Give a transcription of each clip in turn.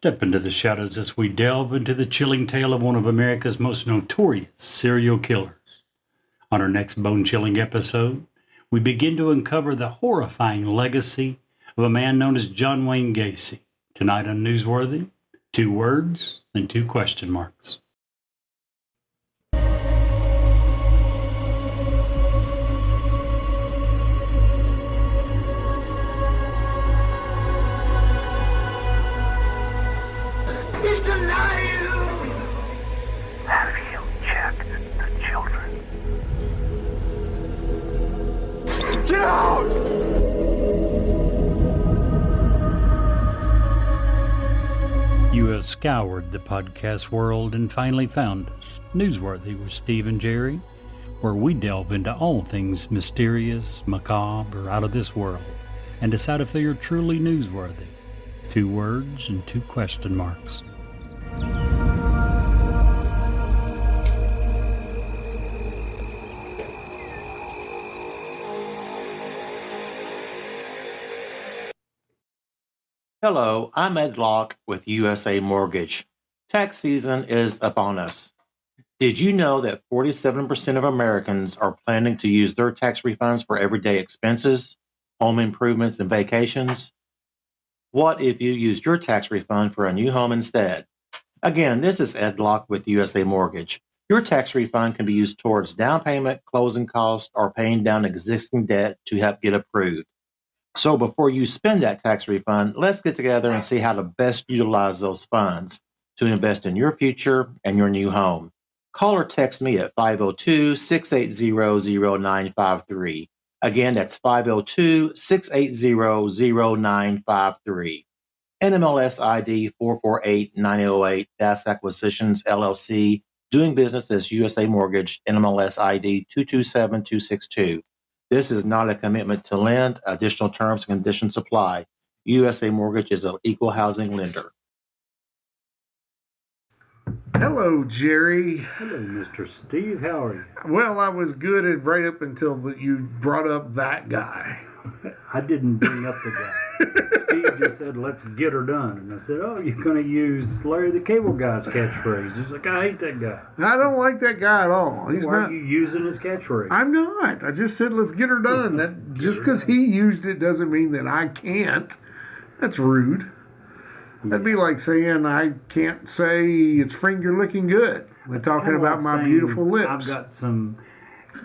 Step into the shadows as we delve into the chilling tale of one of America's most notorious serial killers. On our next bone-chilling episode, we begin to uncover the horrifying legacy of a man known as John Wayne Gacy. Tonight on Newsworthy, 2 words and 2 question marks. It's alive! Have you checked the children? Get out! You have scoured the podcast world and finally found us, Newsworthy with Steve and Jerry, where we delve into all things mysterious, macabre, or out of this world, and decide if they are truly newsworthy. 2 words and 2 question marks. Hello, I'm Ed Locke with USA Mortgage. Tax season is upon us. Did you know that 47% of Americans are planning to use their tax refunds for everyday expenses, home improvements, and vacations? What if you used your tax refund for a new home instead? Again, this is Ed Locke with USA Mortgage. Your tax refund can be used towards down payment, closing costs, or paying down existing debt to help get approved. So before you spend that tax refund, let's get together and see how to best utilize those funds to invest in your future and your new home. Call or text me at 502-680-0953. Again, that's 502-680-0953. NMLS ID 448-9808, Das Acquisitions, LLC, doing business as USA Mortgage, NMLS ID 227262. This is not a commitment to lend. Additional terms and conditions apply. USA Mortgage is an equal housing lender. Hello, Jerry. Hello, Mr. Steve. How are you? Well, I was good right up until you brought up that guy. I didn't bring up the guy. Steve just said, let's get her done. And I said, oh, you're going to use Larry the Cable Guy's catchphrase. He's like, I hate that guy. I don't like that guy at all. He's Why not. are you using his catchphrase? I'm not. I just said, let's get her done. That just because he used it doesn't mean that I can't. That's rude. That'd be like saying I can't say it's finger looking good. We're talking about my beautiful lips. I've got some,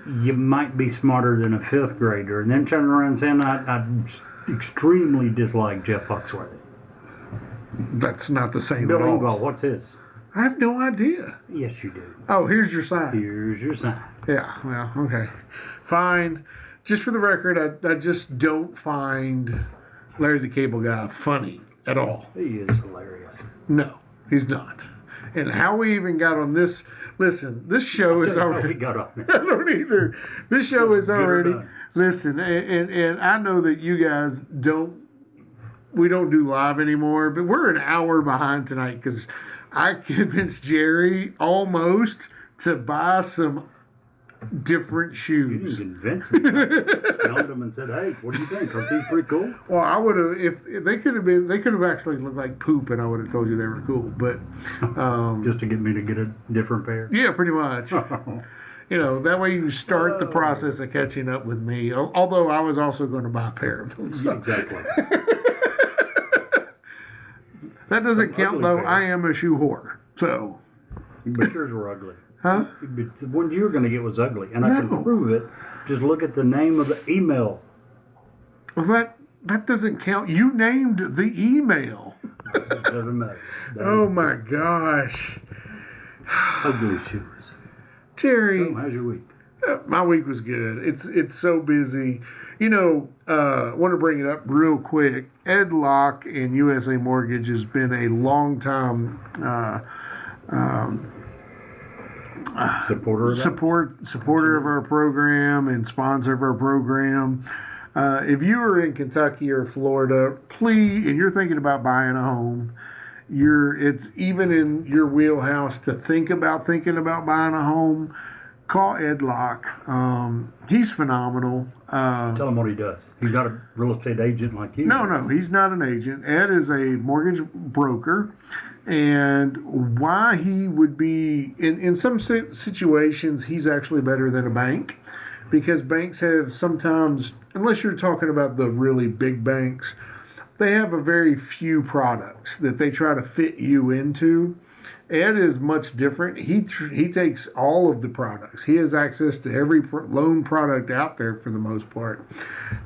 you might be smarter than a 5th grader, and then turn around and saying I extremely dislike Jeff Foxworthy. That's not the same Bill at all. Engvall, what's his? I have no idea. Yes, you do. Oh, here's your sign. Here's your sign. Yeah, well, okay. Fine. Just for the record, I just don't find Larry the Cable Guy funny at all. He is hilarious. No, he's not. And how we even got on this, listen, this show is already. We got on I don't either. This show is already. Listen, and I know that you guys we don't do live anymore, but we're an hour behind tonight because I convinced Jerry almost to buy some different shoes. You didn't convince me. I found them and said, hey, what do you think? Aren't these pretty cool? Well, I would have, if they could have actually looked like poop, and I would have told you they were cool. But just to get me to get a different pair. Yeah, pretty much. You know, that way you start the process of catching up with me. Although I was also going to buy a pair of them. So. Exactly. That doesn't count, though. Pair. I am a shoe whore. So. But yours were ugly. Huh? The one you were going to get was ugly, and I can prove it. Just look at the name of the email. Well, that doesn't count. You named the email. It doesn't matter. Oh my gosh. Ugly shoes. Jerry. So, how's your week? My week was good. It's so busy. You know, I want to bring it up real quick. Ed Locke and USA Mortgage has been a long time supporter of our program and sponsor of our program. If you are in Kentucky or Florida, please, and you're thinking about buying a home, it's even in your wheelhouse to thinking about buying a home. call Ed Locke. He's phenomenal. Tell him what he does. He's not a real estate agent like you. No, he's not an agent. Ed is a mortgage broker. And why he would be, in some situations, he's actually better than a bank. Because banks have sometimes, unless you're talking about the really big banks, they have a very few products that they try to fit you into. Ed is much different. He takes all of the products. He has access to every loan product out there for the most part.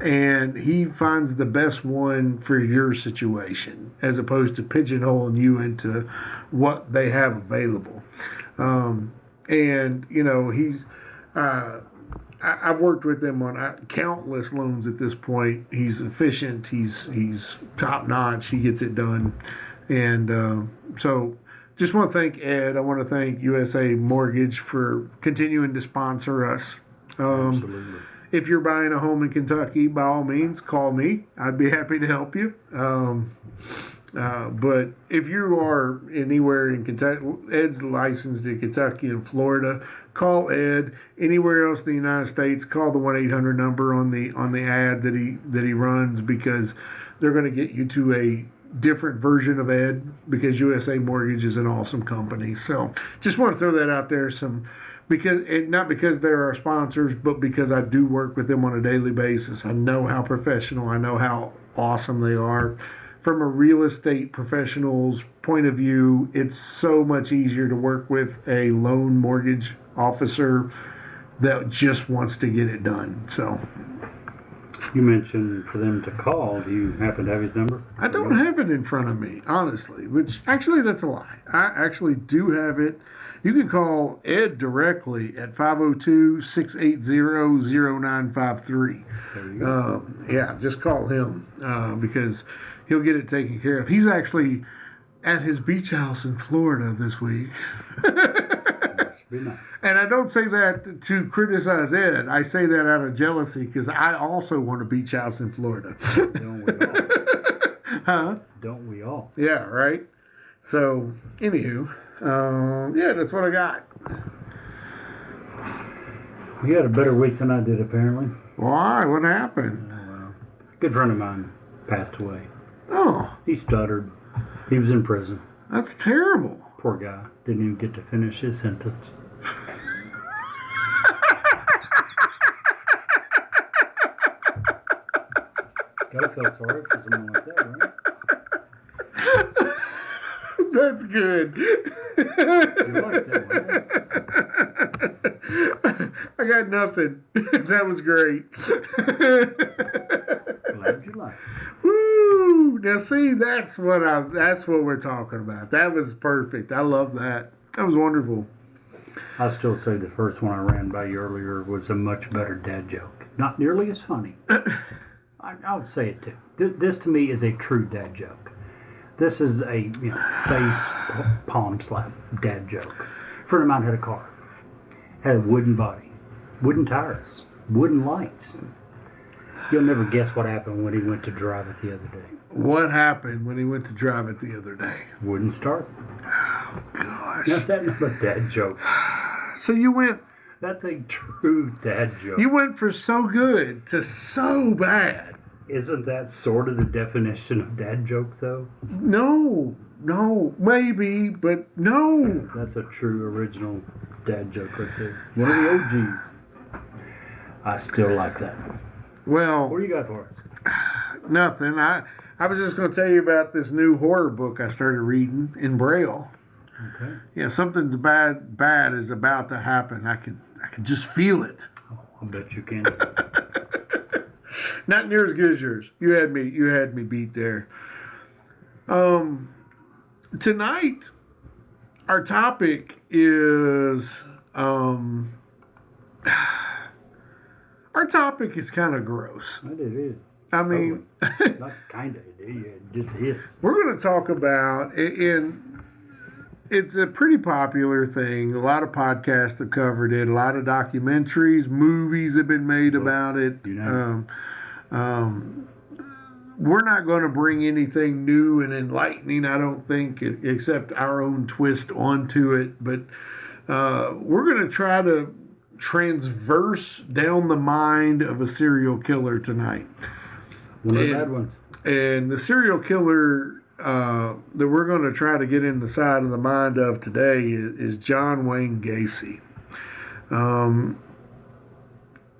And he finds the best one for your situation as opposed to pigeonholing you into what they have available. And, you know, I've worked with him on countless loans at this point. He's efficient. He's top notch. He gets it done. And so just want to thank Ed. I want to thank USA Mortgage for continuing to sponsor us. Absolutely. If you're buying a home in Kentucky, by all means, call me. I'd be happy to help you. But if you are anywhere in Kentucky, Ed's licensed in Kentucky and Florida. Call Ed. Anywhere else in the United States, call the 1-800 number on the ad that he runs, because they're going to get you to a different version of Ed, because USA Mortgage is an awesome company. So just want to throw that out there. Not because they're our sponsors, but because I do work with them on a daily basis. I know how professional, I know how awesome they are. From a real estate professional's point of view, it's so much easier to work with a loan mortgage officer that just wants to get it done. So you mentioned for them to call. Do you happen to have his number? I don't have it in front of me, honestly, which actually that's a lie. I actually do have it. You can call Ed directly at 502-680-0953. There you go. Yeah, just call him because he'll get it taken care of. He's actually at his beach house in Florida this week. Be nice. And I don't say that to criticize Ed. I say that out of jealousy because I also want a beach house in Florida. Don't we all? Huh? Don't we all? Yeah, right? So, anywho, yeah, that's what I got. You had a better week than I did, apparently. Why? What happened? A good friend of mine passed away. Oh, He stuttered. He was in prison. that's terrible. Poor guy. Didn't even get to finish his sentence. Gotta feel sorry for someone like that, right? That's good. You like that one, I got nothing. That was great. Glad you like it. Woo! Now see, that's what we're talking about. That was perfect. I love that. That was wonderful. I still say the first one I ran by you earlier was a much better dad joke. Not nearly as funny. I would say it too. This to me is a true dad joke. This is a face palm slap dad joke. A friend of mine had a car. Had a wooden body, wooden tires, wooden lights. You'll never guess what happened when he went to drive it the other day. What happened when he went to drive it the other day? Wouldn't start. Oh, gosh. Now, is that not a dad joke? So you went That's a true dad joke. You went for so good to so bad. Isn't that sort of the definition of dad joke, though? No, maybe, but no. That's a true original dad joke right there. One of the OGs. I still like that. Well, What do you got for us? nothing. I was just going to tell you about this new horror book I started reading in Braille. Okay. Yeah, something's bad is about to happen. I can just feel it. Oh, I bet you can. Not near as good as yours. You had me beat there. Tonight, our topic is kind of gross. It is. I mean, Not kind of. It just is. we're going to talk about, and it's a pretty popular thing. A lot of podcasts have covered it. A lot of documentaries, movies have been made about it. You know. We're not going to bring anything new and enlightening, I don't think, except our own twist onto it. But we're going to try to transverse down the mind of a serial killer tonight. One of the bad ones. And the serial killer that we're going to try to get in the side of the mind of today is John Wayne Gacy.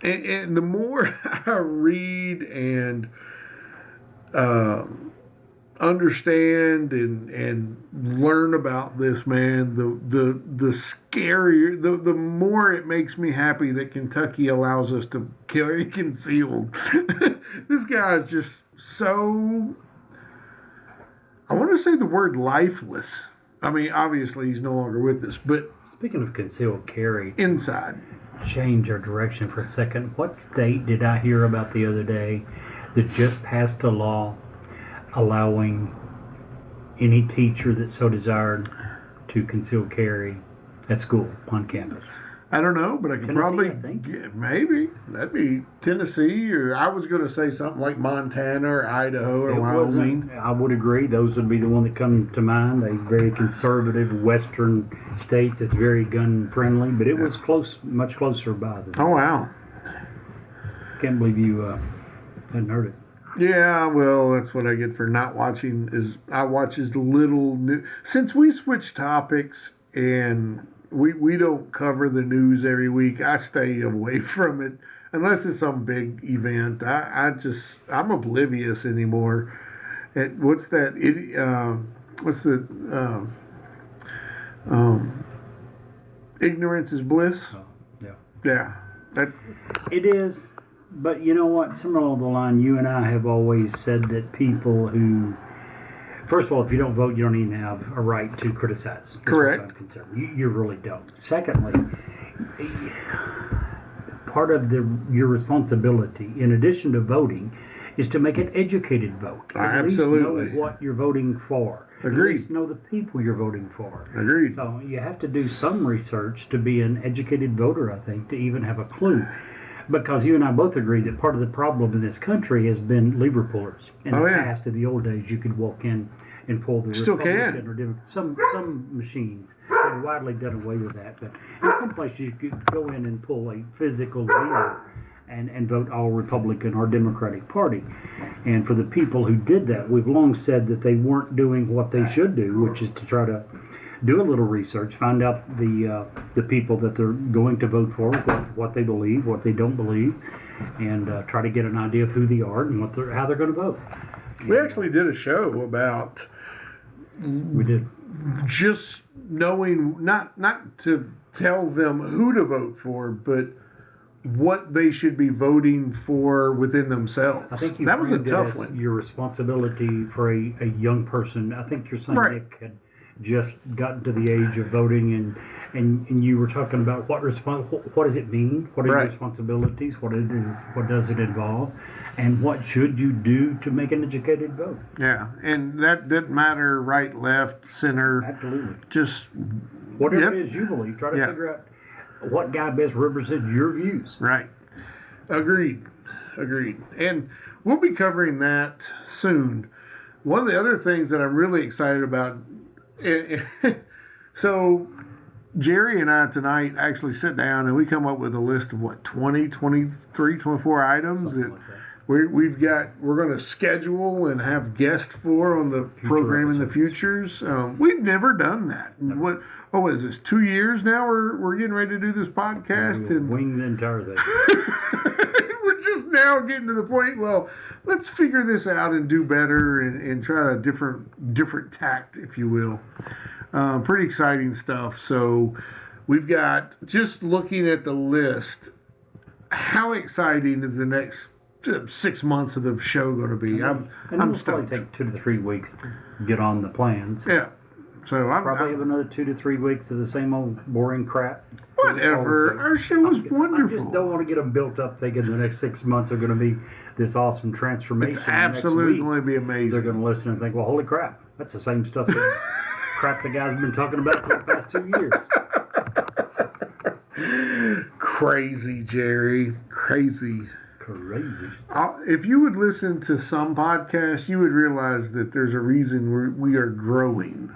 And the more I read and understand and learn about this man, the scarier, the more it makes me happy that Kentucky allows us to carry concealed. This guy is just so, I want to say the word lifeless. I mean, obviously he's no longer with us, but Speaking of concealed carry, inside. change our direction for a second. What state did I hear about the other day that just passed a law allowing any teacher that so desired to conceal carry at school on campus? I don't know, but I could Tennessee, probably I think. maybe that'd be Tennessee, or I was going to say something like Montana or Idaho or Wyoming. I would agree. Those would be the one that come to mind. A very conservative Western state that's very gun friendly, but it was close, much closer by than. Oh wow! Can't believe you hadn't heard it. Yeah, well, that's what I get for not watching. Is I watch as little new since we switched topics and we don't cover the news every week. I stay away from it unless it's some big event. I'm oblivious anymore. And what's that? What's the ignorance is bliss? Yeah. Yeah, that It is, but you know what? Somewhere along the line, you and I have always said that people who, first of all, if you don't vote, you don't even have a right to criticize. As far as I'm Correct. concerned. You really don't. Secondly, part of your responsibility, in addition to voting, is to make an educated vote. At least Absolutely. know what you're voting for. Agreed. At least know the people you're voting for. Agreed. So you have to do some research to be an educated voter, I think, to even have a clue. Because you and I both agree that part of the problem in this country has been lever pullers. In the yeah. past, in the old days, you could walk in and pull the Still can. Republican or Democrat. Some machines have widely done away with that. But in some places, you could go in and pull a physical lever and vote all Republican or Democratic Party. And for the people who did that, we've long said that they weren't doing what they should do, which is to try to do a little research, find out the people that they're going to vote for, what they believe, what they don't believe, and try to get an idea of who they are and how they're going to vote. we actually did a show about We did. just knowing not to tell them who to vote for, but what they should be voting for within themselves. I think you that was a framed it tough as one. your responsibility for a young person. I think your son Right. Nick had just gotten to the age of voting, and you were talking about what does it mean? What are Right. your responsibilities? What does it involve? And what should you do to make an educated vote? Yeah, and that didn't matter right, left, center. Absolutely. Just Whatever Yep. it is you believe, try to Yeah. figure out what guy best represents your views. right. Agreed. And we'll be covering that soon. One of the other things that I'm really excited about, so Jerry and I tonight actually sit down and we come up with a list of 20, 23, 24 items Something that like that. we're going to schedule and have guests for on the program in the futures. We've never done that. What is this? 2 years now? We're getting ready to do this podcast, We'll and wing the entire thing. we're just now getting to the point. Well, let's figure this out and do better, and try a different tact, if you will. Pretty exciting stuff. So we've got, just looking at the list, how exciting is the next 6 months of the show going to be? And I'm it'll probably stoked. take 2 to 3 weeks to get on the plans. Yeah. So Probably have another 2 to 3 weeks of the same old boring crap. whatever. Our show was I just wonderful. don't want to get them built up thinking the next 6 months are going to be this awesome transformation. It's and next absolutely week be they're amazing. going to listen and think, well, holy crap, that's the same stuff that crap the guys have been talking about for the past 2 years. Crazy, Jerry. Crazy. Crazy. If you would listen to some podcasts, you would realize that there's a reason we are growing.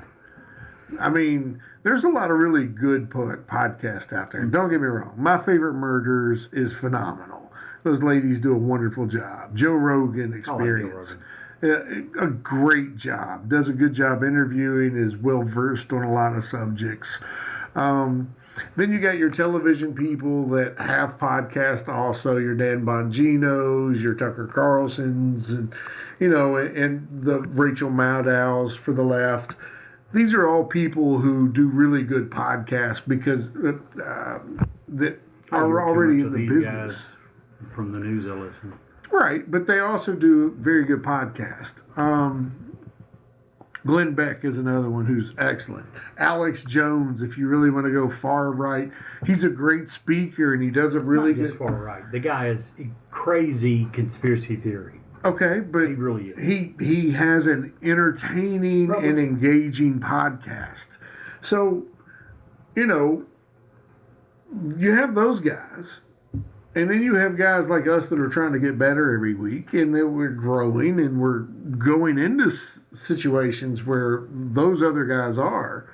I mean, there's a lot of really good podcasts out there. Don't get me wrong. My Favorite Murders is phenomenal. Those ladies do a wonderful job. Joe Rogan Experience. A great job. Does a good job interviewing, is well versed on a lot of subjects. Then you got your television people that have podcasts also, your Dan Bongino's, your Tucker Carlson's, and and the Rachel Maddows for the left. These are all people who do really good podcasts because that are already in the business. From the news I listen. Right, but they also do very good podcasts. Glenn Beck is another one who's excellent. Alex Jones, if you really want to go far right, he's a great speaker and he does a really good. Far right. The guy is crazy conspiracy theory. Okay, but he really is. He has an entertaining and engaging podcast. So, you have those guys. And then you have guys like us that are trying to get better every week, and that we're growing and we're going into situations where those other guys are.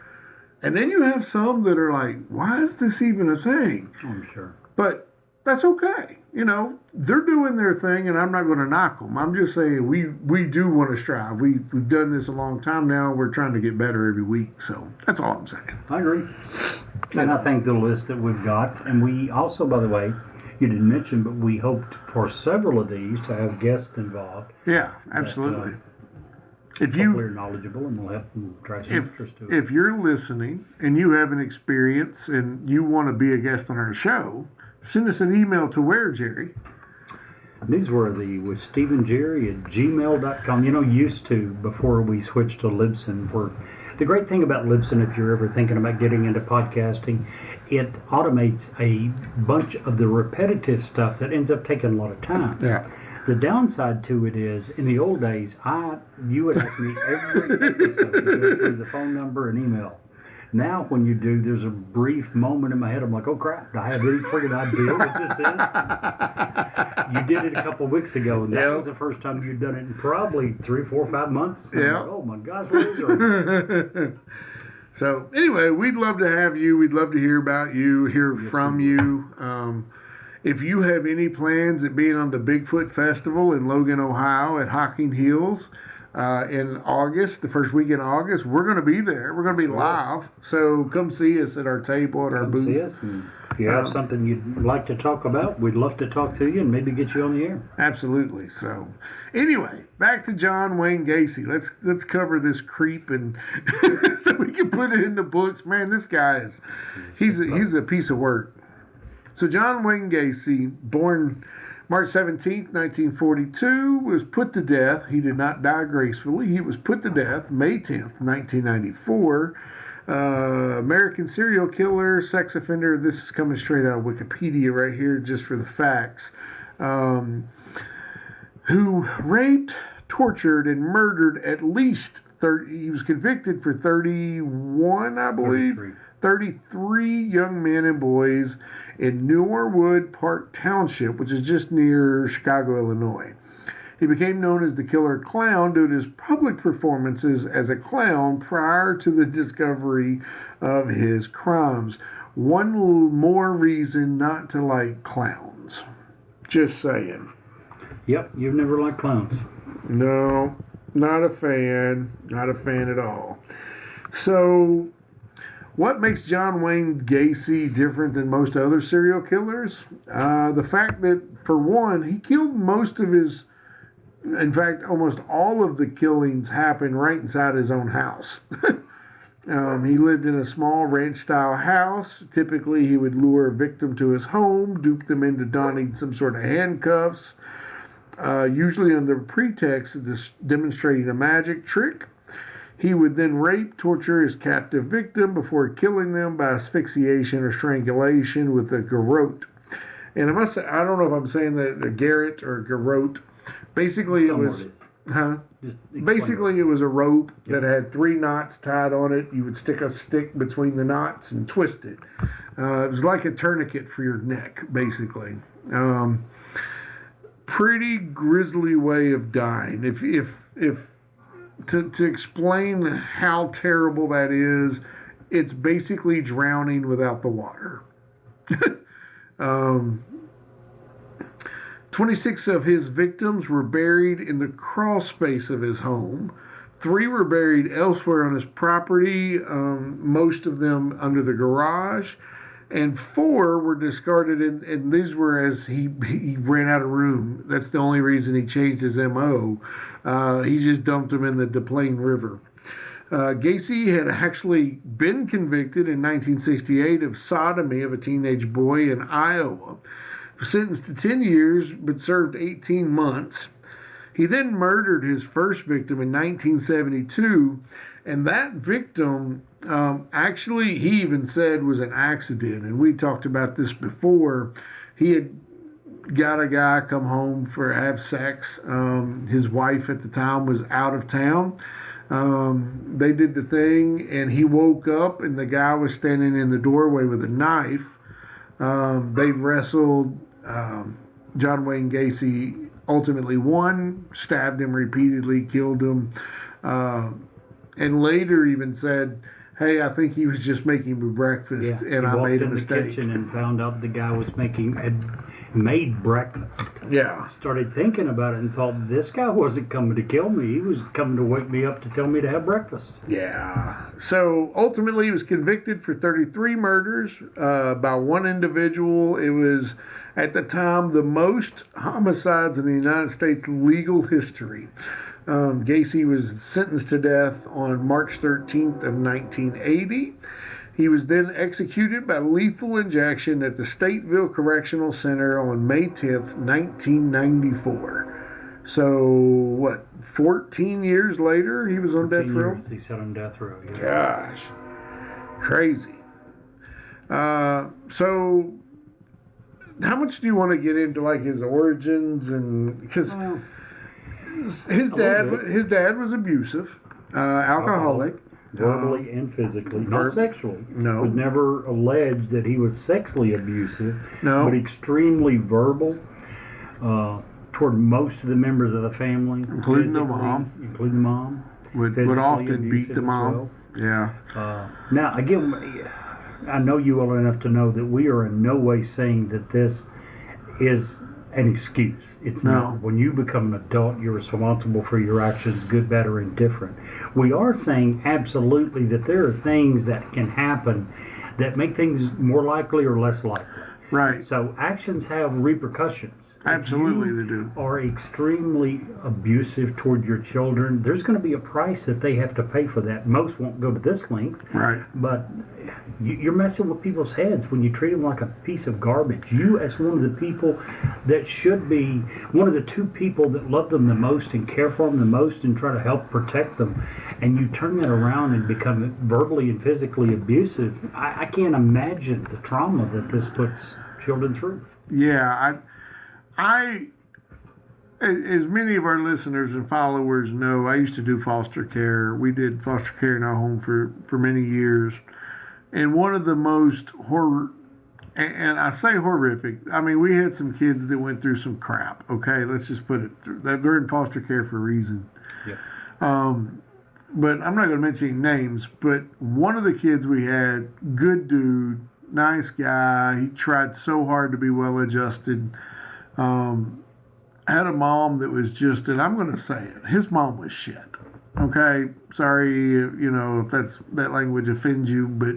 And then you have some that are like, why is this even a thing? I'm sure. But that's okay. They're doing their thing, and I'm not going to knock them. I'm just saying we do want to strive. We've done this a long time now. We're trying to get better every week. So that's all I'm saying. I agree. And I think the list that we've got, and we also, by the way, you didn't mention, but we hoped for several of these to have guests involved. Yeah, absolutely. If you're knowledgeable, and we'll have them try some interest to it. If you're listening and you have an experience and you want to be a guest on our show, send us an email to where, Jerry? Newsworthy with StephenJerry@gmail.com. Used to, before we switched to Libsyn, the great thing about Libsyn, if you're ever thinking about getting into podcasting, it automates a bunch of the repetitive stuff that ends up taking a lot of time. Yeah. The downside to it is, in the old days, you would ask me every episode to go through the phone number and email. Now, when you do, there's a brief moment in my head. I'm like, oh crap! I have any friggin' idea what this is. You did it a couple of weeks ago, and that was the first time you'd done it in probably 3, 4, 5 months. Yeah. Like, oh my gosh, what is it? So anyway, we'd love to have you. We'd love to hear about you, hear from you. If you have any plans at being on the Bigfoot Festival in Logan, Ohio at Hocking Hills in August, the first week in August, we're going to be there. We're going to be live. So come see us at our table, at our booth. See us, and if you have something you'd like to talk about, we'd love to talk to you and maybe get you on the air. Absolutely. So anyway, back to John Wayne Gacy. Let's cover this creep and so we can put it in the books. Man, this guy he's a piece of work. So John Wayne Gacy, born March 17th, 1942, was put to death. He did not die gracefully. He was put to death May 10th, 1994. American serial killer, sex offender. This is coming straight out of Wikipedia right here, just for the facts. Who raped, tortured, and murdered at least 30. He was convicted for 31, I believe. 33 young men and boys in Norwood Park Township, which is just near Chicago, Illinois. He became known as the Killer Clown due to his public performances as a clown prior to the discovery of his crimes. One more reason not to like clowns. Just saying. Yep, you've never liked clowns. No, not a fan. Not a fan at all. So, what makes John Wayne Gacy different than most other serial killers? The fact that, for one, he killed most of his, in fact, almost all of the killings happened right inside his own house. He lived in a small ranch-style house. Typically, he would lure a victim to his home, dupe them into donning some sort of handcuffs, usually under pretext of demonstrating a magic trick. He would then rape, torture his captive victim before killing them by asphyxiation or strangulation with a garrote. And I must say, I don't know if I'm saying that a garrote or garrote. Basically, it was, Basically, it was a rope that had 3 knots tied on it. You would stick a stick between the knots and twist it. It was like a tourniquet for your neck, basically. Pretty grisly way of dying. If to explain how terrible that is, it's basically drowning without the water. um, 26 of his victims were buried in the crawl space of his home. 3 were buried elsewhere on his property, most of them under the garage. And 4 were discarded, and these were as he ran out of room. That's the only reason he changed his M.O. He just dumped them in the Des Plaines River. Gacy had actually been convicted in 1968 of sodomy of a teenage boy in Iowa. Sentenced to 10 years, but served 18 months. He then murdered his first victim in 1972, and that victim actually, he even said was an accident, and we talked about this before. He had got a guy come home for have sex. His wife at the time was out of town. They did the thing, and he woke up, and the guy was standing in the doorway with a knife. They wrestled. John Wayne Gacy ultimately won, stabbed him repeatedly, killed him, and later even said, "Hey, I think he was just making me breakfast, and I made a mistake." He walked in the kitchen and found out the guy had made breakfast. Yeah. Started thinking about it and thought, this guy wasn't coming to kill me. He was coming to wake me up to tell me to have breakfast. Yeah. So ultimately, he was convicted for 33 murders by one individual. It was, at the time, the most homicides in the United States legal history. Gacy was sentenced to death on March 13th of 1980. He was then executed by lethal injection at the Stateville Correctional Center on May 10th, 1994. So, 14 years later, he was on death row? He sat on death row, yeah. Gosh. Crazy. So, how much do you want to get into, like, his origins? And because his dad was abusive, alcoholic. Verbally and physically, not sexually. No. It was never alleged that he was sexually abusive, No. but extremely verbal toward most of the members of the family. Including the mom. Including the mom. Would often beat the mom. Yeah. Now, again, I know you well enough to know that we are in no way saying that this is an excuse. It's not. When you become an adult, you're responsible for your actions, good, bad, or indifferent. We are saying absolutely that there are things that can happen that make things more likely or less likely. Right. So actions have repercussions. Absolutely, if they do. Are extremely abusive toward your children, there's going to be a price that they have to pay for that. Most won't go to this length. Right. But you're messing with people's heads when you treat them like a piece of garbage. You, as one of the people that should be one of the 2 people that love them the most and care for them the most and try to help protect them, and you turn that around and become verbally and physically abusive, I can't imagine the trauma that this puts children through. Yeah, I, as many of our listeners and followers know, I used to do foster care. We did foster care in our home for many years. And one of the most and I say horrific, I mean, we had some kids that went through some crap, okay? Let's just put it, they're in foster care for a reason. Yeah. But I'm not going to mention any names, but one of the kids we had, good dude, nice guy, he tried so hard to be well-adjusted, had a mom that was just, and I'm going to say it, his mom was shit. Okay, sorry, if that language offends you, but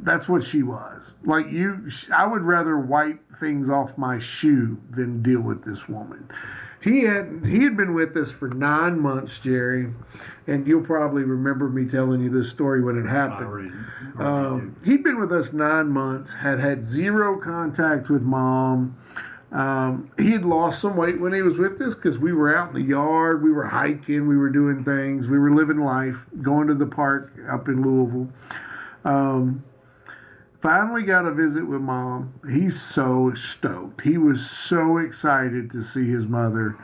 that's what she was. Like I would rather wipe things off my shoe than deal with this woman. He had been with us for 9 months, Jerry, and you'll probably remember me telling you this story when it happened. He'd been with us 9 months, had 0 contact with mom. He had lost some weight when he was with us because we were out in the yard, we were hiking, we were doing things, we were living life, going to the park up in Louisville. Finally got a visit with mom. He's so stoked. He was so excited to see his mother.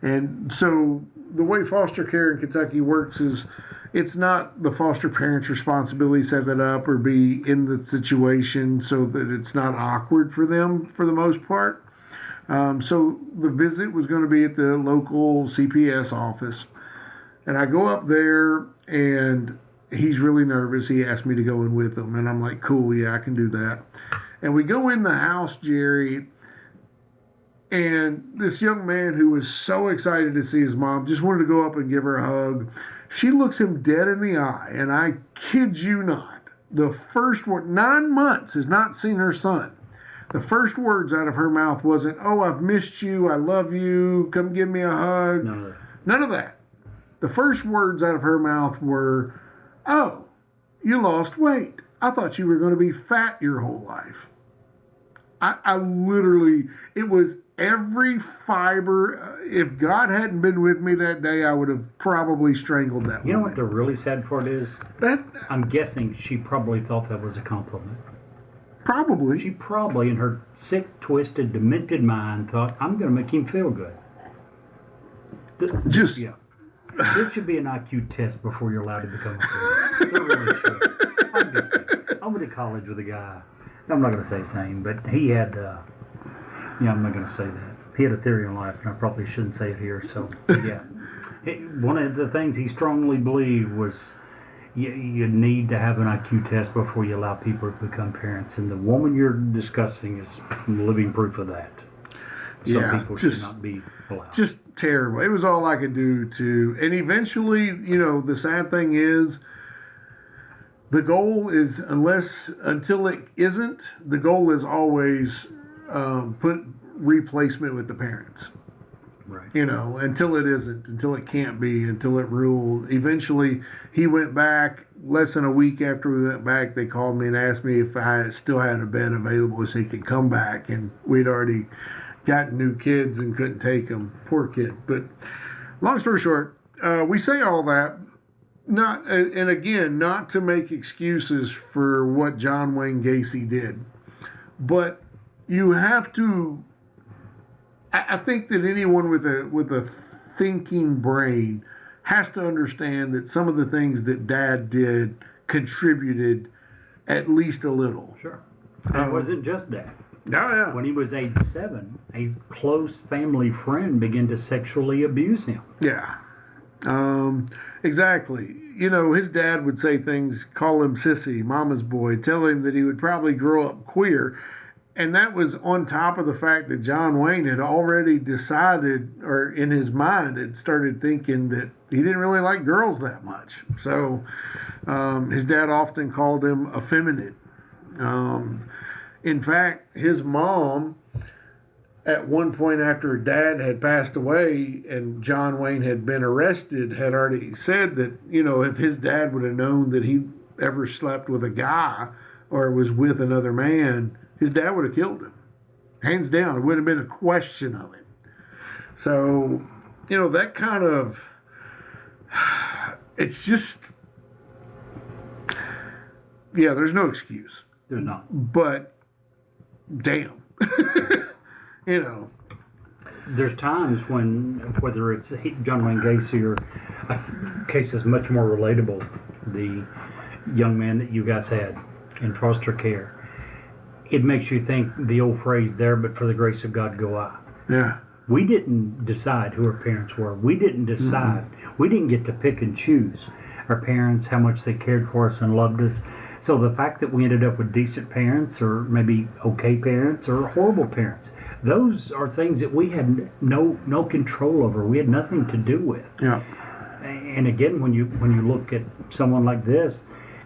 And so the way foster care in Kentucky works is it's not the foster parent's responsibility to set that up or be in the situation so that it's not awkward for them for the most part. So the visit was going to be at the local CPS office. And I go up there, and he's really nervous. He asked me to go in with him, and I'm like, cool, yeah, I can do that. And we go in the house, Jerry, and this young man who was so excited to see his mom just wanted to go up and give her a hug. She looks him dead in the eye, and I kid you not, the first word, 9 months, has not seen her son. The first words out of her mouth wasn't, oh, I've missed you, I love you, come give me a hug. None of that. The first words out of her mouth were, oh, you lost weight. I thought you were going to be fat your whole life. I literally, it was every fiber. If God hadn't been with me that day, I would have probably strangled that woman. You know what the really sad part is? That, I'm guessing she probably thought that was a compliment. probably. She probably, in her sick, twisted, demented mind, thought, I'm going to make him feel good. Just, Yeah. There should be an IQ test before you're allowed to become a parent. There really should. I went to college with a guy. I'm not going to say his name, but he had, I'm not going to say that. He had a theory on life, and I probably shouldn't say it here. So, yeah. One of the things he strongly believed was you need to have an IQ test before you allow people to become parents. And the woman you're discussing is living proof of that. Some people should not be allowed. Just terrible. It was all I could do to, and eventually, the sad thing is, the goal is, until it isn't, the goal is always put replacement with the parents. Right. Until it isn't, until it can't be, until it ruled. Eventually, he went back. Less than a week after we went back, they called me and asked me if I still had a bed available so he could come back. And we'd already gotten new kids and couldn't take them. Poor kid. But long story short, we say all that. Not to make excuses for what John Wayne Gacy did, but you have to. I think that anyone with a thinking brain has to understand that some of the things that Dad did contributed at least a little. Sure. And it wasn't just that. Yeah. When he was age 7, a close family friend began to sexually abuse him. Yeah. Exactly. His dad would say things, call him sissy, mama's boy, tell him that he would probably grow up queer. And that was on top of the fact that John Wayne had already decided, or in his mind had started thinking that he didn't really like girls that much. So his dad often called him effeminate. In fact, his mom, at one point after Dad had passed away and John Wayne had been arrested, had already said that, if his dad would have known that he ever slept with a guy or was with another man, his dad would have killed him. Hands down. It wouldn't have been a question of it. So, that kind of, it's just, there's no excuse. There's not. But, damn. There's times when, whether it's John Wayne Gacy or a case that's much more relatable, the young man that you guys had in foster care, it makes you think the old phrase there, but for the grace of God go I. Yeah. We didn't decide who our parents were. We didn't decide. We didn't get to pick and choose our parents, how much they cared for us and loved us. So the fact that we ended up with decent parents or maybe okay parents or horrible parents, those are things that we had no control over. We had nothing to do with. Yeah. And again, when you look at someone like this,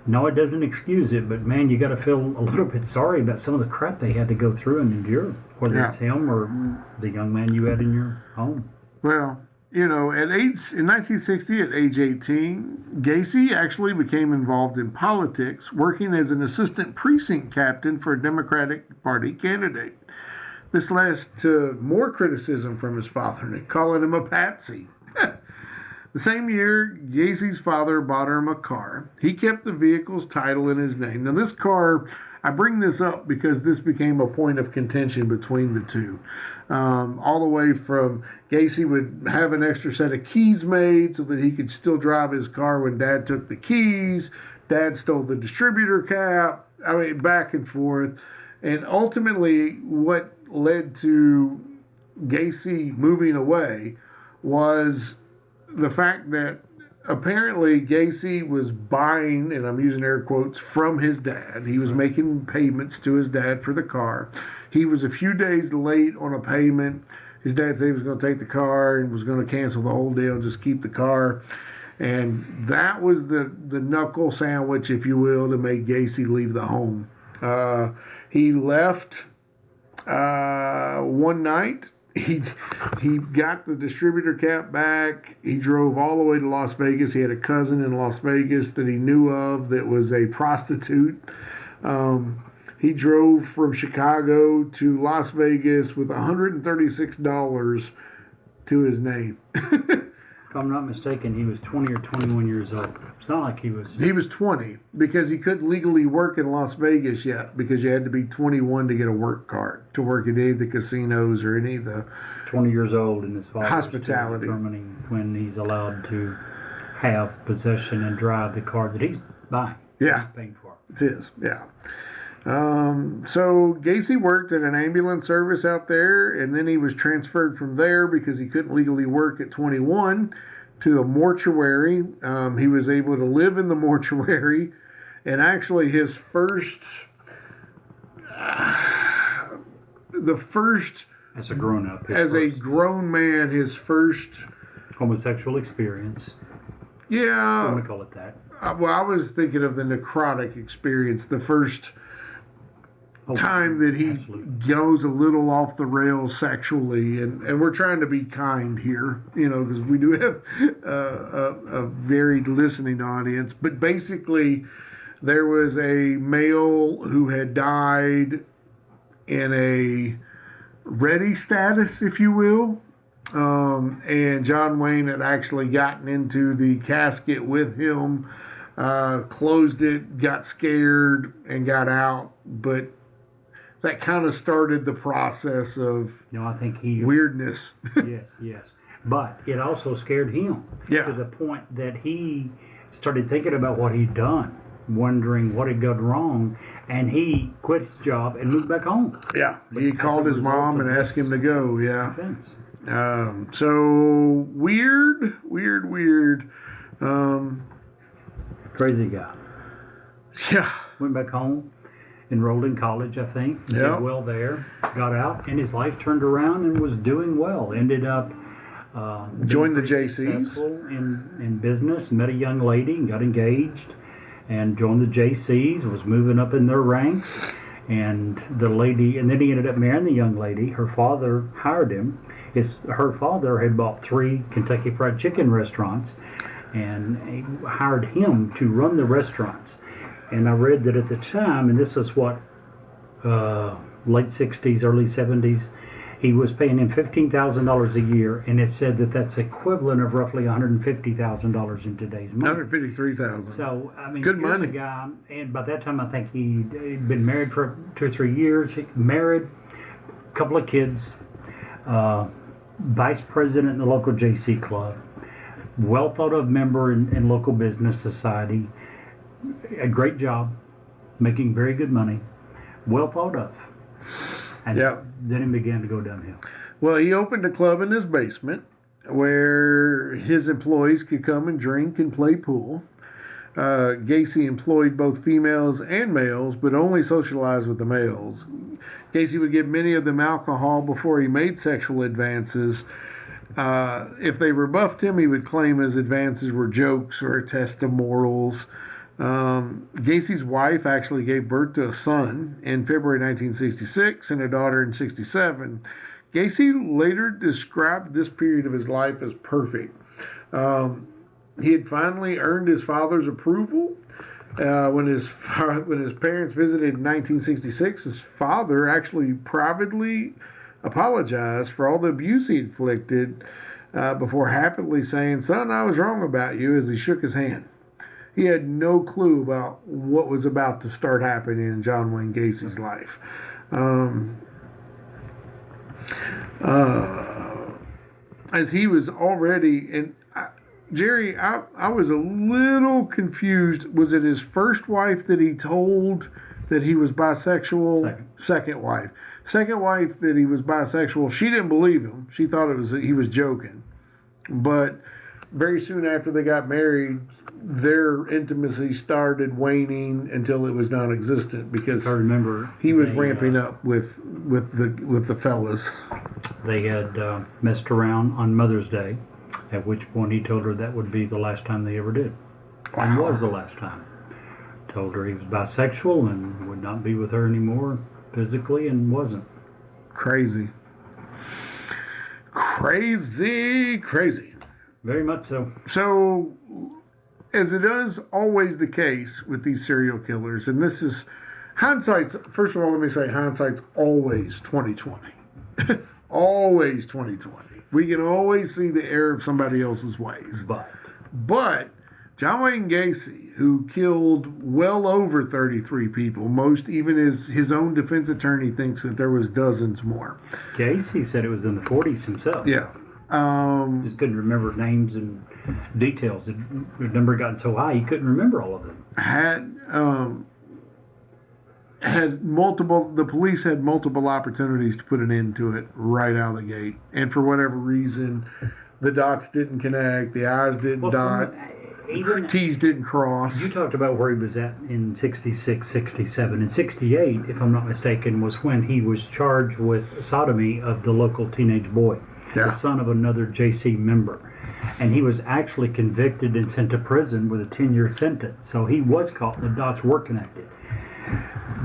no, it doesn't excuse it, but man, you got to feel a little bit sorry about some of the crap they had to go through and endure, whether it's him or the young man you had in your home. Well, in 1960, at age 18, Gacy actually became involved in politics, working as an assistant precinct captain for a Democratic Party candidate. This led to more criticism from his father, calling him a patsy. The same year, Gacy's father bought him a car. He kept the vehicle's title in his name. Now, this car, I bring this up because this became a point of contention between the two. All the way from Gacy would have an extra set of keys made so that he could still drive his car when Dad took the keys. Dad stole the distributor cap. Back and forth. And ultimately, what led to Gacy moving away was the fact that apparently Gacy was buying, and I'm using air quotes, from his dad. He was making payments to his dad for the car. He was a few days late on a payment. His dad said he was going to take the car and was going to cancel the whole deal, just keep the car. And that was the knuckle sandwich, if you will, to make Gacy leave the home. He left one night. He got the distributor cap back. He drove all the way to Las Vegas. He had a cousin in Las Vegas that he knew of that was a prostitute. He drove from Chicago to Las Vegas with $136 to his name. If I'm not mistaken, he was 20 or 21 years old. It's not like he was... He was 20 because he couldn't legally work in Las Vegas yet because you had to be 21 to get a work card to work at any of the casinos or any of the 20 years old in his father's hospitality determining when he's allowed to have possession and drive the car that he's buying. Yeah. He's paying for. It is, yeah. So Gacy worked at an ambulance service out there, and then he was transferred from there because he couldn't legally work at 21 to a mortuary. He was able to live in the mortuary, and actually his first, As a grown up. a grown man, his first, homosexual experience. yeah. I'm going to call it that. Well, I was thinking of the necrotic experience, the first time that he Absolutely. goes a little off the rails sexually, and we're trying to be kind here, because we do have a varied listening audience. But basically, there was a male who had died in a ready status, if you will. And John Wayne had actually gotten into the casket with him, closed it, got scared, and got out. But that kind of started the process of I think he... weirdness. Yes. But it also scared him Yeah. to the point that he started thinking about what he'd done, wondering what had gone wrong, and he quit his job and moved back home. Yeah, he As called a his result mom of and asked this him to go. Yeah. offense. So weird. Crazy guy. Yeah. Went back home, enrolled in college, I think. Yeah. Did well there. Got out, and his life turned around and was doing well. Ended up Joined the being pretty JCs. successful in business. Met a young lady and got engaged, and joined the JCs. Was moving up in their ranks, and the lady. And then he ended up marrying the young lady. Her father hired him. Her father had bought 3 Kentucky Fried Chicken restaurants, and he hired him to run the restaurants. And I read that at the time, and this is what, late 60s, early 70s, he was paying him $15,000 a year, and it said that that's equivalent of roughly $150,000 in today's money. $153,000. So, I mean, Good here's money. a guy, and by that time I think he'd been married for 2 or 3 years, married, a couple of kids, vice president in the local JC club, well thought of member in local business society, a great job, making very good money, well thought of. And Yeah. then it began to go downhill. Well, he opened a club in his basement where his employees could come and drink and play pool. Gacy employed both females and males, but only socialized with the males. Gacy would give many of them alcohol before he made sexual advances. If they rebuffed him, he would claim his advances were jokes or a test of morals. Gacy's wife actually gave birth to a son in February 1966 and a daughter in 67. Gacy later described this period of his life as perfect. He had finally earned his father's approval. When his parents visited in 1966, his father actually privately apologized for all the abuse he inflicted before happily saying, "Son, I was wrong about you," as he shook his hand. He had no clue about what was about to start happening in John Wayne Gacy's life. As he was already, and Jerry, I was a little confused. Was it his first wife that he told that he was bisexual? Second wife. Second wife that he was bisexual. She didn't believe him. She thought he was joking. But very soon after they got married, their intimacy started waning until it was non-existent because I remember he was they, ramping up with the fellas. They had messed around on Mother's Day, at which point he told her that would be the last time they ever did. And was the last time. Told her he was bisexual and would not be with her anymore physically, and wasn't. Crazy. Very much so. So, as it is always the case with these serial killers, and this is hindsight's, first of all, let me say hindsight's always 2020. Always 2020. We can always see the error of somebody else's ways. But John Wayne Gacy, who killed well over 33 people, most even his own defense attorney thinks that there was dozens more. Gacy said it was in the 40s himself. Yeah. Just couldn't remember names and details. The number had gotten so high he couldn't remember all of them. The police had multiple opportunities to put an end to it right out of the gate. And for whatever reason, the dots didn't connect, the I's didn't dot, T's didn't cross. You talked about where he was at in 66, 67. And 68, if I'm not mistaken, was when he was charged with sodomy of the local teenage boy, the son of another JC member. And he was actually convicted and sent to prison with a 10-year sentence. So he was caught, and the dots were connected.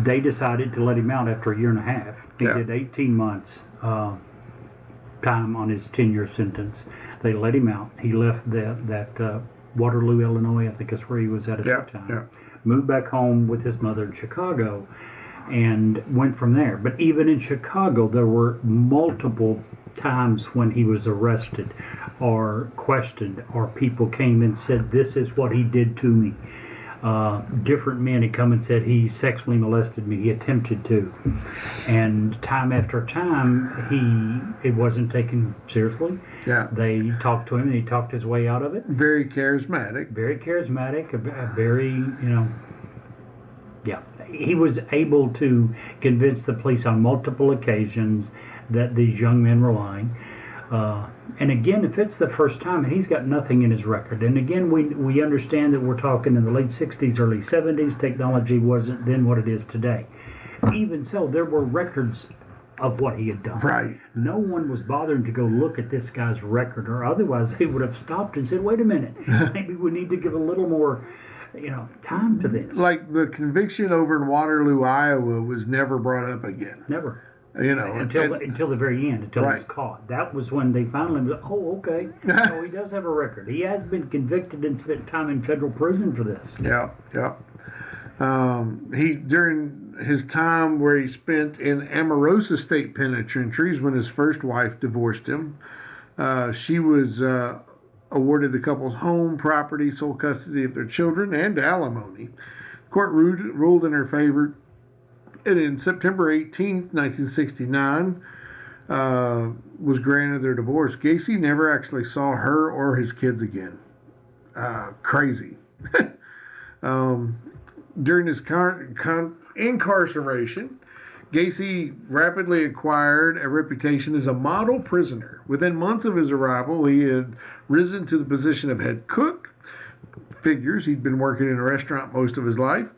They decided to let him out after a year and a half. He did 18 months time on his 10-year sentence. They let him out. He left that Waterloo, Illinois, I think is where he was at that time. Yeah. Moved back home with his mother in Chicago and went from there. But even in Chicago, there were multiple times when he was arrested or questioned, or people came and said, this is what he did to me. Different men had come and said he sexually molested me, he attempted to. And time after time, it wasn't taken seriously. Yeah. They talked to him and he talked his way out of it. Very charismatic. Very charismatic, a very, he was able to convince the police on multiple occasions that these young men were lying. And again, if it's the first time, and he's got nothing in his record. And again, we understand that we're talking in the late 60s, early 70s. Technology wasn't then what it is today. Even so, there were records of what he had done. Right. No one was bothering to go look at this guy's record, or otherwise they would have stopped and said, wait a minute, maybe we need to give a little more time to this. Like the conviction over in Waterloo, Iowa was never brought up again. Never. Until the very end, until he was caught. That was when they finally was, okay, he does have a record. He has been convicted and spent time in federal prison for this. Yeah. He, during his time where he spent in Amarosa State Penitentiaries when his first wife divorced him, she was awarded the couple's home, property, sole custody of their children, and alimony. The court ruled in her favor. And in September 18th, 1969, was granted their divorce. Gacy never actually saw her or his kids again. Crazy. During his incarceration, Gacy rapidly acquired a reputation as a model prisoner. Within months of his arrival, he had risen to the position of head cook. Figures he'd been working in a restaurant most of his life.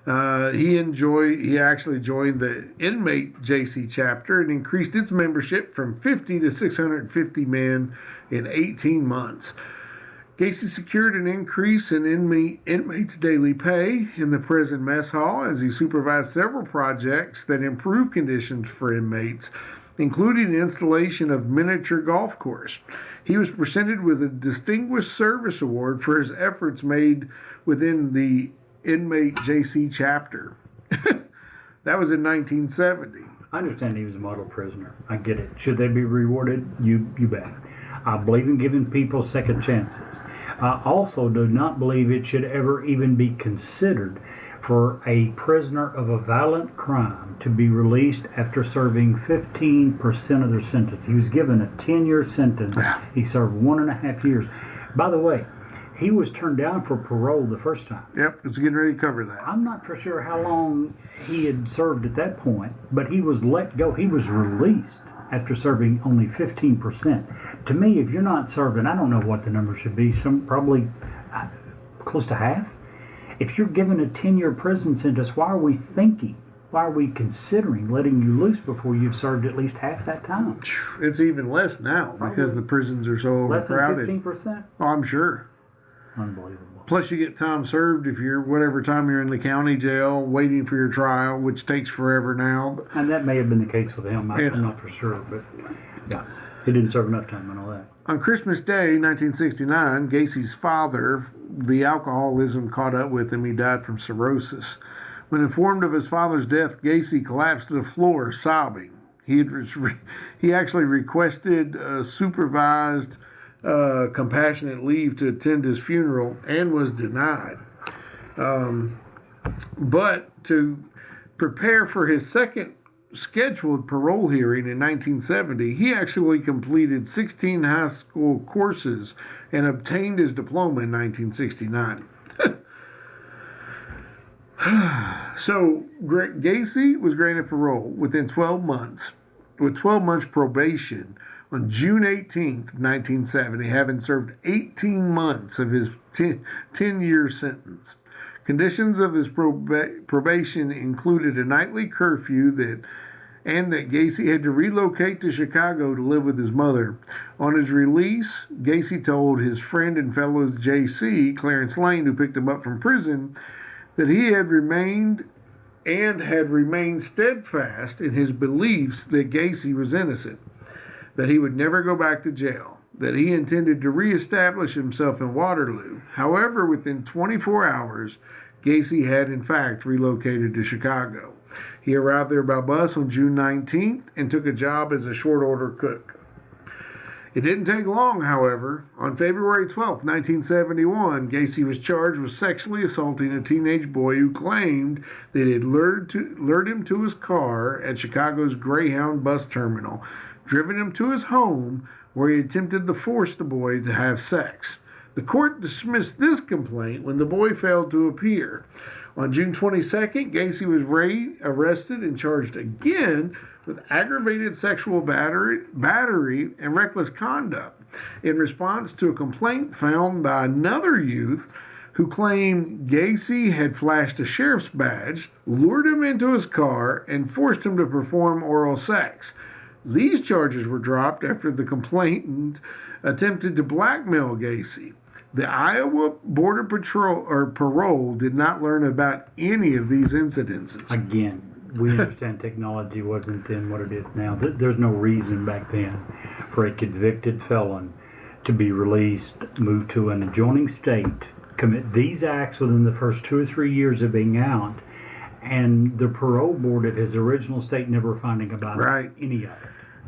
He actually joined the inmate JC chapter and increased its membership from 50 to 650 men in 18 months. Gacy secured an increase in inmates' daily pay in the prison mess hall as he supervised several projects that improved conditions for inmates, including the installation of miniature golf course. He was presented with a Distinguished Service Award for his efforts made within the inmate JC chapter. That was in 1970. I understand he was a model prisoner. I get it. Should they be rewarded? You bet. I believe in giving people second chances. I also do not believe it should ever even be considered for a prisoner of a violent crime to be released after serving 15% of their sentence. He was given a 10-year sentence. He served 1.5 years. By the way, he was turned down for parole the first time. Yep, it's getting ready to cover that. I'm not for sure how long he had served at that point, but he was let go. He was released after serving only 15%. To me, if you're not served, and I don't know what the number should be, probably close to half. If you're given a 10-year prison sentence, why are we considering letting you loose before you've served at least half that time? It's even less now because the prisons are so Less overcrowded. than 15%? Oh, I'm sure. Unbelievable. Plus, you get time served if you're whatever time you're in the county jail waiting for your trial, which takes forever now. And that may have been the case with him. I'm not for sure, but yeah, he didn't serve enough time and all that. On Christmas Day, 1969, Gacy's father, the alcoholism caught up with him. He died from cirrhosis. When informed of his father's death, Gacy collapsed to the floor, sobbing. He actually requested supervised compassionate leave to attend his funeral and was denied. But to prepare for his second scheduled parole hearing in 1970, he actually completed 16 high school courses and obtained his diploma in 1969. So Gacy was granted parole within 12 months, with 12 months probation on June 18th, 1970, having served 18 months of his 10-year sentence. Conditions of his probation included a nightly curfew and that Gacy had to relocate to Chicago to live with his mother. On his release, Gacy told his friend and fellow JC, Clarence Lane, who picked him up from prison, that he had remained steadfast in his beliefs that Gacy was innocent, that he would never go back to jail, that he intended to reestablish himself in Waterloo. However, within 24 hours, Gacy had in fact relocated to Chicago. He arrived there by bus on June 19th and took a job as a short order cook. It didn't take long, however. On February 12, 1971, Gacy was charged with sexually assaulting a teenage boy who claimed that he had lured him to his car at Chicago's Greyhound bus terminal, driven him to his home, where he attempted to force the boy to have sex. The court dismissed this complaint when the boy failed to appear. On June 22nd, Gacy was arrested and charged again with aggravated sexual battery and reckless conduct in response to a complaint found by another youth who claimed Gacy had flashed a sheriff's badge, lured him into his car, and forced him to perform oral sex. These charges were dropped after the complainant attempted to blackmail Gacy. The Iowa Border Patrol or Parole did not learn about any of these incidences. Again, we understand technology wasn't then what it is now. There's no reason back then for a convicted felon to be released, move to an adjoining state, commit these acts within the first 2 or 3 years of being out, and the parole board at his original state never finding about any of it.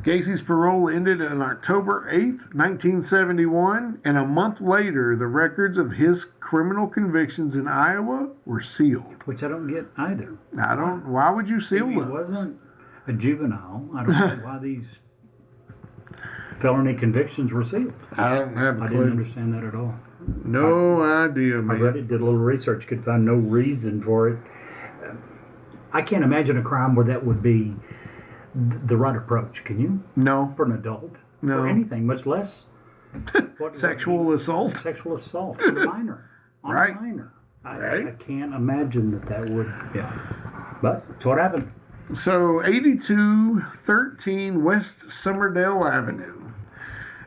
Gacy's parole ended on October 8th, 1971, and a month later, the records of his criminal convictions in Iowa were sealed. Which I don't get either. Why would you seal He them? wasn't a juvenile. I don't know why these felony convictions were sealed. I don't have a I clue. didn't understand that at all. No idea, man. I read it, did a little research, could find no reason for it. I can't imagine a crime where that would be the right approach. Can you? No. For an adult? No. For anything, much less Sexual assault. Sexual assault on a minor. On a minor. I can't imagine that would. Yeah. But that's what happened. So 8213 West Summerdale Avenue.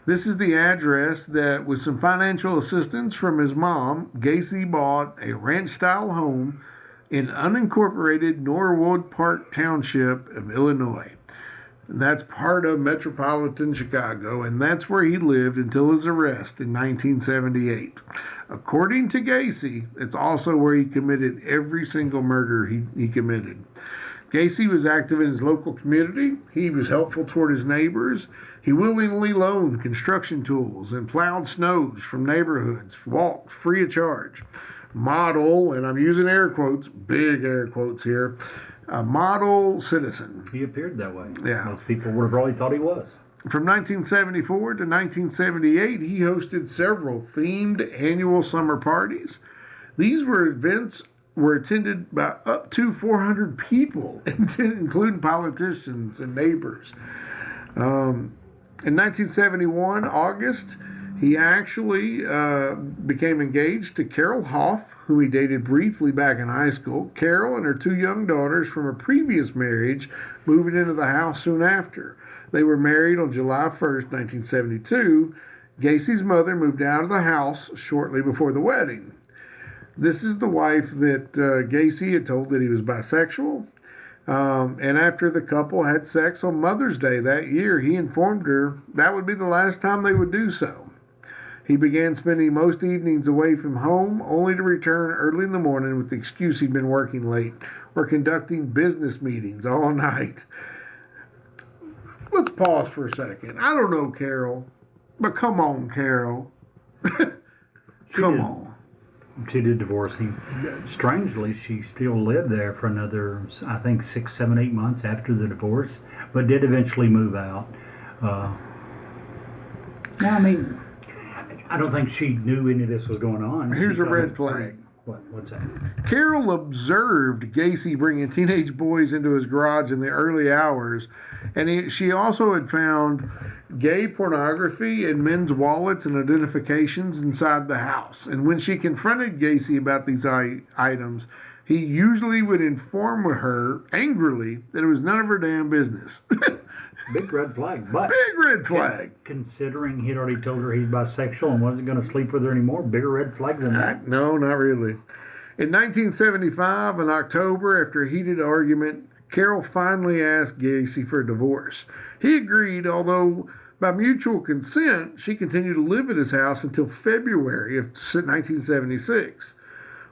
This is the address that, with some financial assistance from his mom, Gacy bought a ranch-style home in unincorporated Norwood Park Township of Illinois. That's part of metropolitan Chicago, and that's where he lived until his arrest in 1978. According to Gacy, it's also where he committed every single murder he committed. Gacy was active in his local community. He was helpful toward his neighbors. He willingly loaned construction tools and plowed snows from neighborhoods, walked free of charge. Model, and I'm using air quotes, big air quotes here, a model citizen. He appeared that way. Yeah. Most people would have probably thought he was. From 1974 to 1978, he hosted several themed annual summer parties. These events were attended by up to 400 people, including politicians and neighbors. In 1971, August, he actually became engaged to Carol Hoff, who he dated briefly back in high school. Carol and her 2 young daughters from a previous marriage moved into the house soon after. They were married on July 1st, 1972. Gacy's mother moved out of the house shortly before the wedding. This is the wife that Gacy had told that he was bisexual. And after the couple had sex on Mother's Day that year, he informed her that would be the last time they would do so. He began spending most evenings away from home, only to return early in the morning with the excuse he'd been working late or conducting business meetings all night. Let's pause for a second. I don't know Carol, but come on, Carol. Come on. She did divorce him. Strangely, she still lived there for another, I think, 6, 7, 8 months after the divorce, but did eventually move out. I mean, I don't think she knew any of this was going on. Here's a red flag. What's that? Carol observed Gacy bringing teenage boys into his garage in the early hours, and she also had found gay pornography and men's wallets and identifications inside the house. And when she confronted Gacy about these items, he usually would inform her angrily that it was none of her damn business. Big red flag. But big red flag. Considering he'd already told her he's bisexual and wasn't going to sleep with her anymore, bigger red flag than that. No, not really. In 1975, in October, after a heated argument, Carol finally asked Gacy for a divorce. He agreed, although by mutual consent, she continued to live at his house until February of 1976.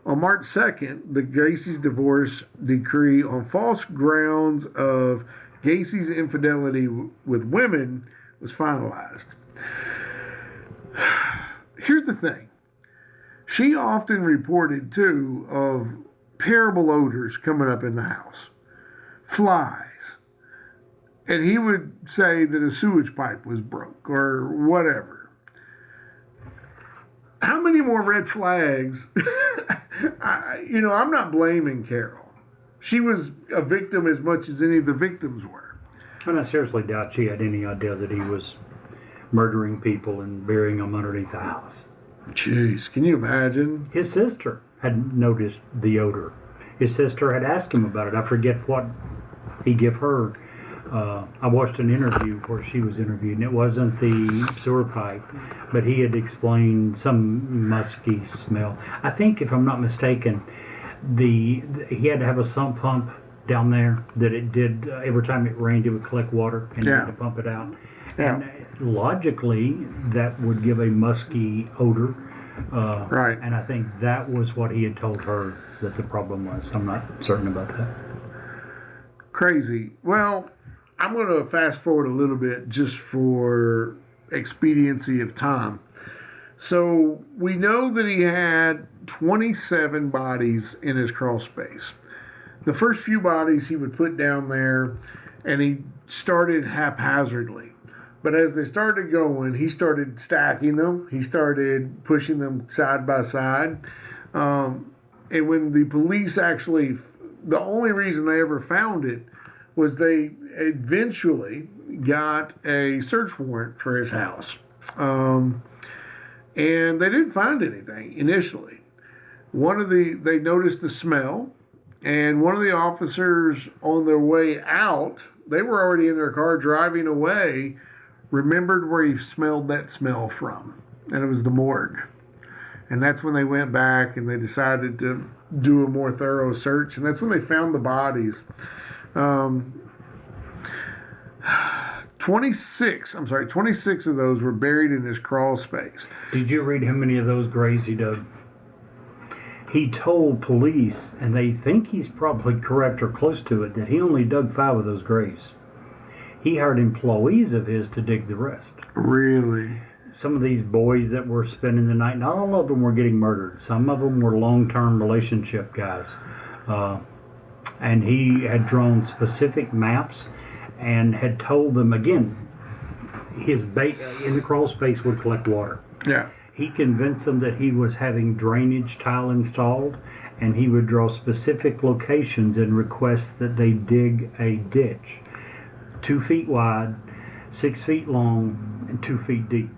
On March 2nd, the Gacy's divorce decree on false grounds of Gacy's infidelity with women was finalized. Here's the thing. She often reported, too, of terrible odors coming up in the house. Flies. And he would say that a sewage pipe was broke or whatever. How many more red flags? I'm not blaming Carol. She was a victim as much as any of the victims were. And I seriously doubt she had any idea that he was murdering people and burying them underneath the house. Jeez, can you imagine? His sister had noticed the odor. His sister had asked him about it. I forget what he gave her. I watched an interview where she was interviewed, and it wasn't the sewer pipe, but he had explained some musky smell. I think, if I'm not mistaken, he had to have a sump pump down there that it did every time it rained, it would collect water and he had to pump it out. Yeah. And logically, that would give a musky odor. Right. And I think that was what he had told her that the problem was. I'm not certain about that. Crazy. Well, I'm going to fast forward a little bit just for expediency of time. So we know that he had 27 bodies in his crawl space. The first few bodies he would put down there, and he started haphazardly. But as they started going, he started stacking them. He started pushing them side by side. And when the police actually, the only reason they ever found it was they eventually got a search warrant for his house. And they didn't find anything initially. They noticed the smell, and one of the officers on their way out, they were already in their car driving away, remembered where he smelled that smell from, and it was the morgue. And that's when they went back and they decided to do a more thorough search, and that's when they found the bodies. 26 of those were buried in his crawl space. Did you read how many of those graves he dug? He told police, and they think he's probably correct or close to it, that he only dug 5 of those graves. He hired employees of his to dig the rest. Really? Some of these boys that were spending the night, not all of them were getting murdered. Some of them were long-term relationship guys. And he had drawn specific maps and had told them, again, his bait in the crawl space would collect water. Yeah. He convinced them that he was having drainage tile installed, and he would draw specific locations and request that they dig a ditch 2 feet wide 6 feet long and 2 feet deep.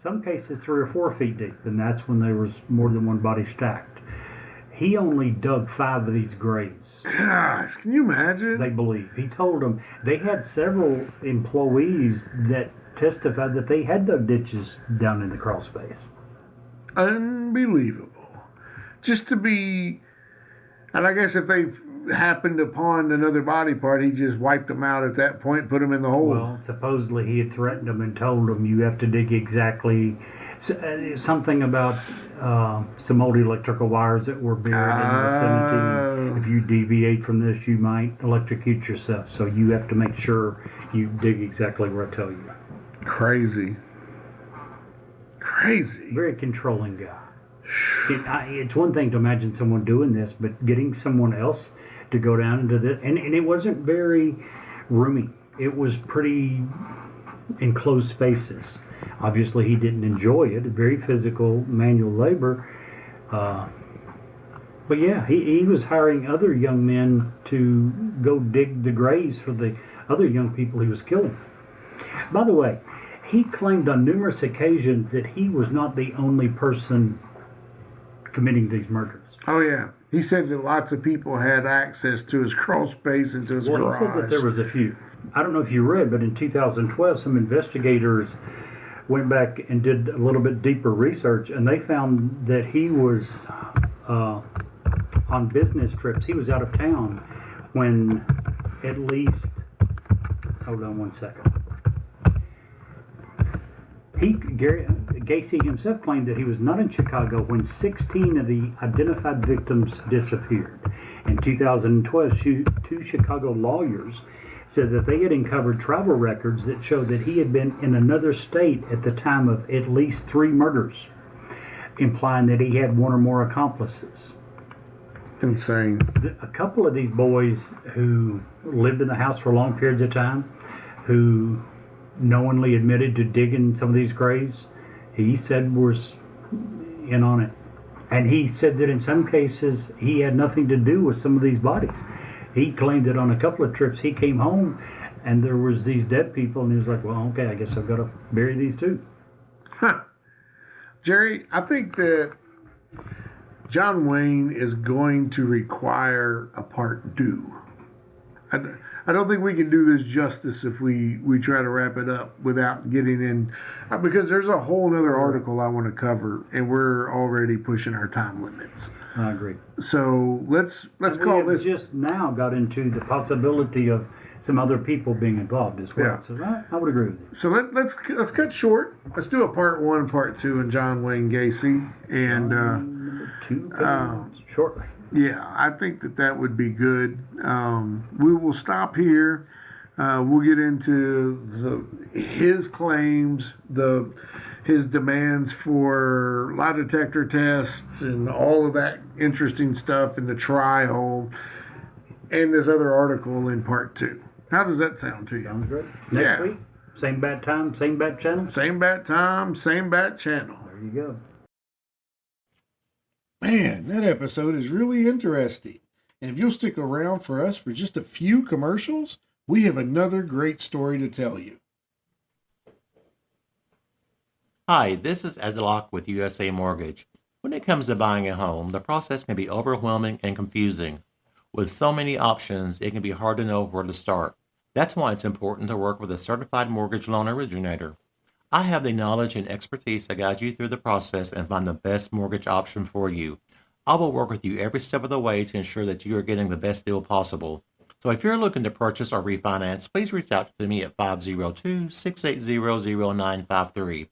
Some cases 3 or 4 feet deep, and that's when there was more than one body stacked. He only dug 5 of these graves. Gosh, can you imagine? They believe. He told them they had several employees that testified that they had dug ditches down in the crawl space. Unbelievable. Just to be, and I guess if they happened upon another body part, he just wiped them out at that point, put them in the hole. Well, supposedly he had threatened them and told them you have to dig exactly something about some old electrical wires that were buried in the vicinity. If you deviate from this, you might electrocute yourself. So you have to make sure you dig exactly where I tell you. Crazy. Very controlling guy. It's one thing to imagine someone doing this, but getting someone else to go down into this, and it wasn't very roomy. It was pretty enclosed spaces. Obviously, he didn't enjoy it. Very physical, manual labor. But yeah, he was hiring other young men to go dig the graves for the other young people he was killing. By the way, he claimed on numerous occasions that he was not the only person committing these murders. Oh, yeah. He said that lots of people had access to his crawl space and to his garage. He said that there was a few. I don't know if you read, but in 2012, some investigators went back and did a little bit deeper research, and they found that he was on business trips. He was out of town when at least, hold on one second. Gacy himself claimed that he was not in Chicago when 16 of the identified victims disappeared. In 2012, 2 Chicago lawyers said that they had uncovered travel records that showed that he had been in another state at the time of at least 3 murders, implying that he had one or more accomplices. Insane. A couple of these boys who lived in the house for long periods of time, who knowingly admitted to digging some of these graves, he said was in on it. And he said that in some cases he had nothing to do with some of these bodies. He claimed that on a couple of trips he came home and there was these dead people, and he was like, well, okay, I guess I've got to bury these too. Huh. Jerry, I think that John Wayne is going to require a part 2. I don't think we can do this justice if we try to wrap it up without getting in, because there's a whole other article I want to cover, and we're already pushing our time limits. I agree. So let's call this. Just now got into the possibility of some other people being involved as well. Yeah. So I would agree with you. So let's cut short. Let's do a part 1, part 2 in John Wayne Gacy, and Number 2 shortly. yeah, I think that would be good. We will stop here. We'll get into his claims, his demands for lie detector tests and all of that interesting stuff in the trial, and this other article in part 2. How does that sound to you? Sounds great. Next week, same bat time, same bat channel? Same bat time, same bat channel. There you go. Man, that episode is really interesting. And if you'll stick around for us for just a few commercials, we have another great story to tell you. Hi, this is Ed Locke with USA Mortgage. When it comes to buying a home, the process can be overwhelming and confusing. With so many options, it can be hard to know where to start. That's why it's important to work with a certified mortgage loan originator. I have the knowledge and expertise to guide you through the process and find the best mortgage option for you. I will work with you every step of the way to ensure that you are getting the best deal possible. So if you're looking to purchase or refinance, please reach out to me at 502-680-0953.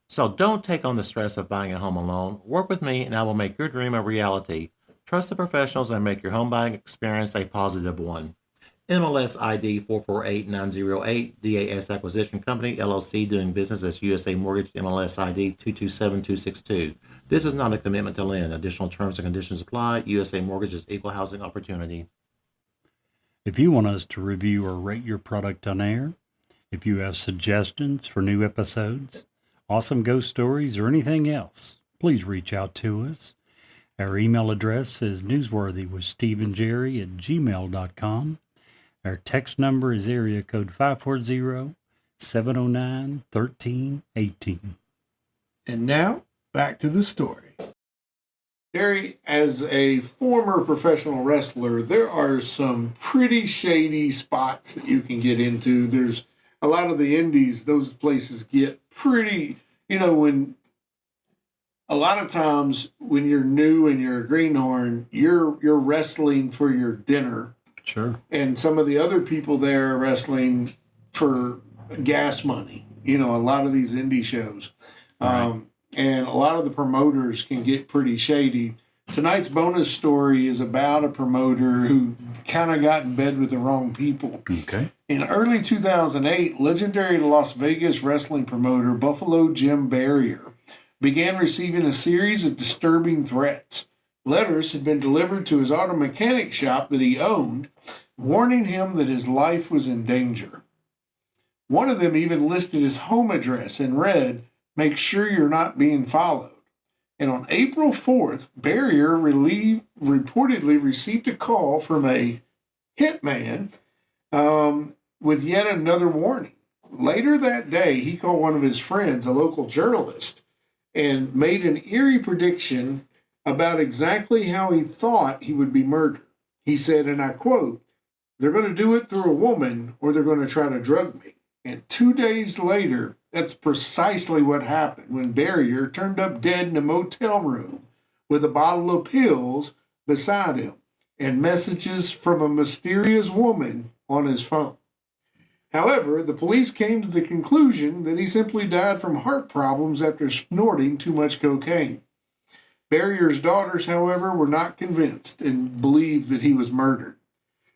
So don't take on the stress of buying a home alone. Work with me and I will make your dream a reality. Trust the professionals and make your home buying experience a positive one. MLS ID 448908, DAS Acquisition Company, LLC, doing business as USA Mortgage, MLS ID 227262. This is not a commitment to lend. Additional terms and conditions apply. USA Mortgage is equal housing opportunity. If you want us to review or rate your product on air, if you have suggestions for new episodes, awesome ghost stories, or anything else, please reach out to us. Our email address is newsworthywithsteveandjerry@gmail.com. Our text number is area code 540 709-1318. And now, back to the story. Gary, as a former professional wrestler, there are some pretty shady spots that you can get into. There's a lot of the indies, those places get pretty, when a lot of times when you're new and you're a greenhorn, you're wrestling for your dinner. Sure. And some of the other people there are wrestling for gas money. A lot of these indie shows. Right. And a lot of the promoters can get pretty shady. Tonight's bonus story is about a promoter who kind of got in bed with the wrong people. Okay. In early 2008, legendary Las Vegas wrestling promoter Buffalo Jim Barrier began receiving a series of disturbing threats. Letters had been delivered to his auto mechanic shop that he owned, warning him that his life was in danger. One of them even listed his home address and read, "Make sure you're not being followed." And on April 4th, Barrier reportedly received a call from a hitman with yet another warning. Later that day, he called one of his friends, a local journalist, and made an eerie prediction about exactly how he thought he would be murdered. He said, and I quote, "They're going to do it through a woman or they're going to try to drug me." And 2 days later, that's precisely what happened when Barrier turned up dead in a motel room with a bottle of pills beside him and messages from a mysterious woman on his phone. However, the police came to the conclusion that he simply died from heart problems after snorting too much cocaine. Barrier's daughters, however, were not convinced and believed that he was murdered.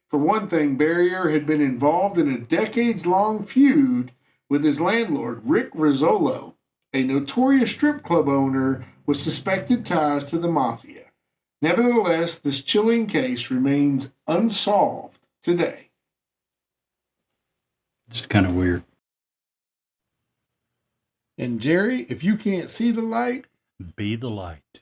For one thing, Barrier had been involved in a decades-long feud with his landlord, Rick Rizzolo, a notorious strip club owner with suspected ties to the mafia. Nevertheless, this chilling case remains unsolved today. Just kind of weird. And Jerry, if you can't see the light, Be the light.